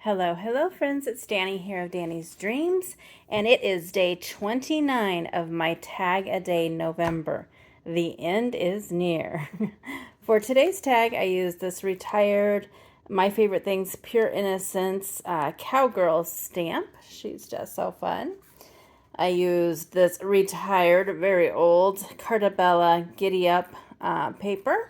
Hello friends, it's Danny here of Danny's Dreams, and it is day 29 of my Tag a Day November. The end is near. For today's tag, I used this retired My Favorite Things Pure Innocence cowgirl stamp. She's just so fun. I used this retired, very old Cartabella Giddy Up paper.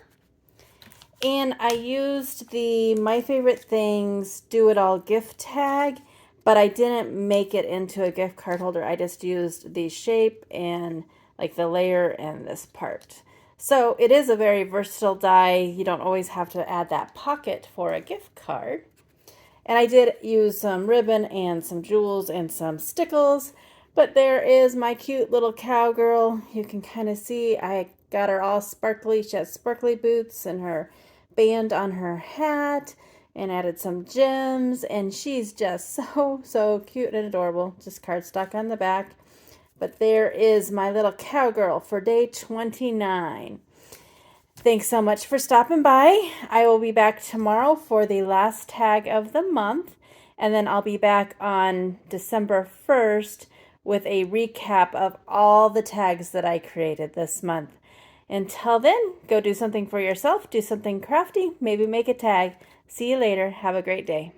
And I used the My Favorite Things Do It All gift tag, but I didn't make it into a gift card holder. I just used the shape and like the layer and this part. So it is a very versatile die. You don't always have to add that pocket for a gift card. And I did use some ribbon and some jewels and some stickles. But there is my cute little cowgirl. You can kind of see I got her all sparkly. She has sparkly boots and her band on her hat and added some gems. And she's just so cute and adorable. Just cardstock on the back. But there is my little cowgirl for day 29. Thanks so much for stopping by. I will be back tomorrow for the last tag of the month. And then I'll be back on December 1st with a recap of all the tags that I created this month. Until then, go do something for yourself, do something crafty, maybe make a tag. See you later. Have a great day.